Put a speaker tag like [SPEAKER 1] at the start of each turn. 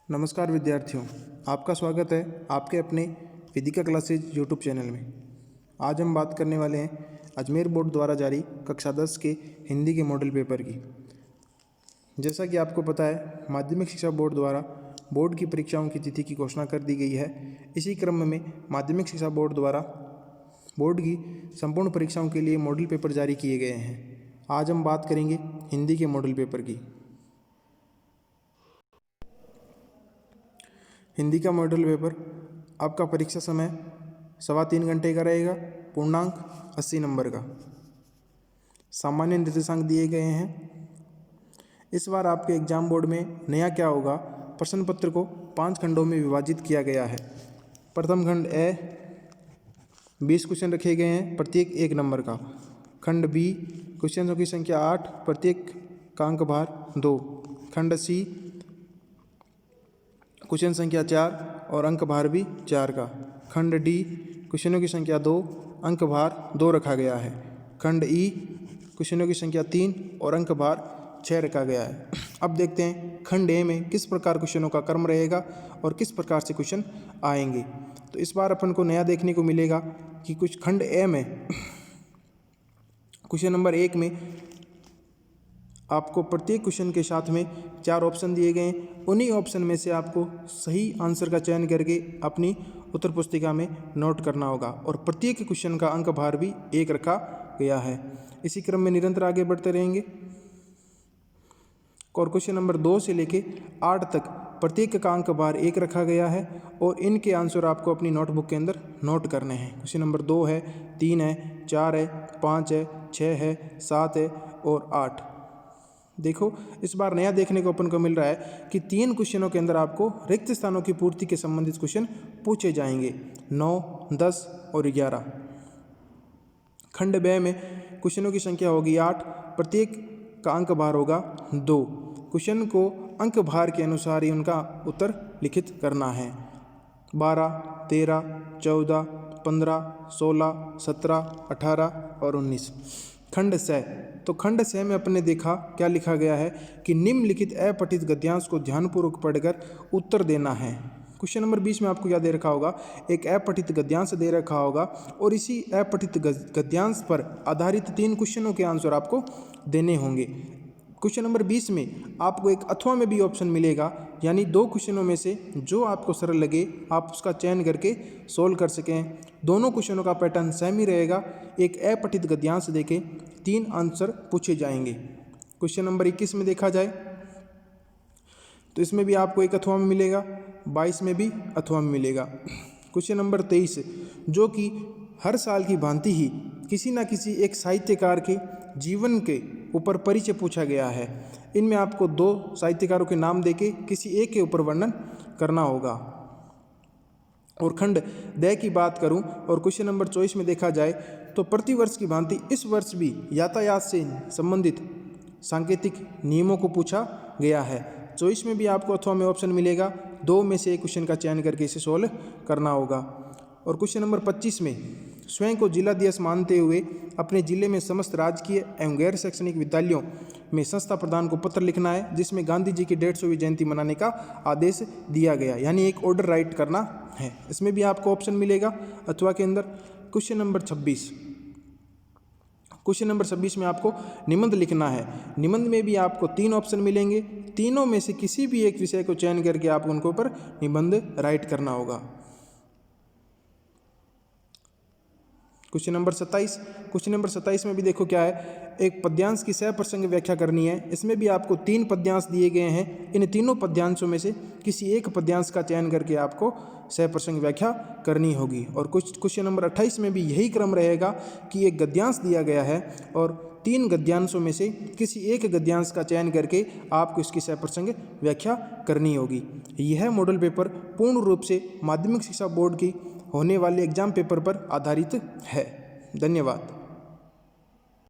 [SPEAKER 1] नमस्कार विद्यार्थियों, आपका स्वागत है आपके अपने वेदिका क्लासेज यूट्यूब चैनल में। आज हम बात करने वाले हैं अजमेर बोर्ड द्वारा जारी कक्षा 10 के हिंदी के मॉडल पेपर की। जैसा कि आपको पता है, माध्यमिक शिक्षा बोर्ड द्वारा बोर्ड की परीक्षाओं की तिथि की घोषणा कर दी गई है। इसी क्रम में माध्यमिक शिक्षा बोर्ड द्वारा बोर्ड की संपूर्ण परीक्षाओं के लिए मॉडल पेपर जारी किए गए हैं। आज हम बात करेंगे हिंदी के मॉडल पेपर की। हिंदी का मॉडल पेपर आपका परीक्षा समय 3.25 घंटे का रहेगा। पूर्णांक 80 नंबर का। सामान्य निर्देशांक दिए गए हैं। इस बार आपके एग्जाम बोर्ड में नया क्या होगा, प्रश्न पत्र को 5 खंडों में विभाजित किया गया है। प्रथम खंड ए 20 क्वेश्चन रखे गए हैं, प्रत्येक 1 नंबर का। खंड बी क्वेश्चनों की संख्या 8, प्रत्येक का अंक भार 2। खंड सी क्वेश्चन संख्या 4 और अंक भार भी 4 का। खंड डी क्वेश्चनों की संख्या 2, अंक भार 2 रखा गया है। खंड ई क्वेश्चनों की संख्या 3 और अंक भार 6 रखा गया है। अब देखते हैं खंड ए में किस प्रकार क्वेश्चनों का क्रम रहेगा और किस प्रकार से क्वेश्चन आएंगे। तो इस बार अपन को नया देखने को मिलेगा कि कुछ खंड ए में क्वेश्चन नंबर 1 में आपको प्रत्येक क्वेश्चन के साथ में 4 ऑप्शन दिए गए हैं। उन्हीं ऑप्शन में से आपको सही आंसर का चयन करके अपनी उत्तर पुस्तिका में नोट करना होगा और प्रत्येक क्वेश्चन का अंक भार भी 1 रखा गया है। इसी क्रम में निरंतर आगे बढ़ते रहेंगे और क्वेश्चन नंबर 2 से लेके 8 तक प्रत्येक का अंक भार 1 रखा गया है और इनके आंसर आपको अपनी नोटबुक के अंदर नोट करने हैं। क्वेश्चन नंबर 2 है, 3 है, 4 है, 5 है, 6 है, 7 है और 8। देखो, इस बार नया देखने को अपन को मिल रहा है कि 3 क्वेश्चनों के अंदर आपको रिक्त स्थानों की पूर्ति के संबंधित क्वेश्चन पूछे जाएंगे, 9, 10 और 11। खंड ब में क्वेश्चनों की संख्या होगी 8, प्रत्येक का अंक भार होगा 2। क्वेश्चन को अंक भार के अनुसार ही उनका उत्तर लिखित करना है। 12, 13, 14, 15, 16, 17, 18 और 19। खंड स, तो खंड स में अपने देखा क्या लिखा गया है कि निम्नलिखित अपठित गद्यांश को ध्यानपूर्वक पढ़कर उत्तर देना है। क्वेश्चन नंबर 20 में आपको क्या दे रखा होगा, एक अपठित गद्यांश दे रखा होगा और इसी अपठित गद्यांश पर आधारित 3 क्वेश्चनों के आंसर आपको देने होंगे। क्वेश्चन नंबर 20 में आपको एक अथवा में भी ऑप्शन मिलेगा, यानी 2 क्वेश्चनों में से जो आपको सरल लगे आप उसका चयन करके सोल्व कर सकें। दोनों क्वेश्चनों का पैटर्न सेम ही रहेगा। एक अपठित गद्यांश देके 3 आंसर पूछे जाएंगे। क्वेश्चन नंबर 21 में देखा जाए तो इसमें भी आपको एक अथवा में मिलेगा, 22 में भी अथवा में मिलेगा। क्वेश्चन नंबर 23 जो कि हर साल की भांति ही किसी न किसी एक साहित्यकार के जीवन के ऊपर परिचय पूछा गया है। इनमें आपको 2 साहित्यकारों के नाम देके किसी एक के ऊपर वर्णन करना होगा। और खंड द की बात करूं और क्वेश्चन नंबर 24 में देखा जाए तो प्रतिवर्ष की भांति इस वर्ष भी यातायात से संबंधित सांकेतिक नियमों को पूछा गया है। 24 में भी आपको अथवा में ऑप्शन मिलेगा, 2 में से एक क्वेश्चन का चयन करके इसे सोल्व करना होगा। और क्वेश्चन नंबर 25 में स्वयं को जिलाध्यक्ष मानते हुए अपने जिले में समस्त राजकीय एवं गैर शैक्षणिक विद्यालयों में संस्था प्रधान को पत्र लिखना है, जिसमें गांधी जी की 150वीं जयंती मनाने का आदेश दिया गया, यानी एक ऑर्डर राइट करना है। इसमें भी आपको ऑप्शन मिलेगा अथवा के अंदर। क्वेश्चन नंबर 26, क्वेश्चन नंबर 26 में आपको निबंध लिखना है। निबंध में भी आपको 3 ऑप्शन मिलेंगे, तीनों में से किसी भी एक विषय को चयन करके आप उनको पर निबंध राइट करना होगा। क्वेश्चन नंबर 27, क्वेश्चन नंबर 27 में भी देखो क्या है, एक पद्यांश की सहप्रसंग व्याख्या करनी है। इसमें भी आपको 3 पद्यांश दिए गए हैं। इन तीनों पद्यांशों में से किसी एक पद्यांश का चयन करके आपको सहप्रसंग व्याख्या करनी होगी। और क्वेश्चन नंबर 28 में भी यही क्रम रहेगा कि एक गद्यांश दिया गया है और 3 गद्यांशों में से किसी एक गद्यांश का चयन करके आपको इसकी सहप्रसंग व्याख्या करनी होगी। यह मॉडल पेपर पूर्ण रूप से माध्यमिक शिक्षा बोर्ड की होने वाले एग्जाम पेपर पर आधारित है। धन्यवाद।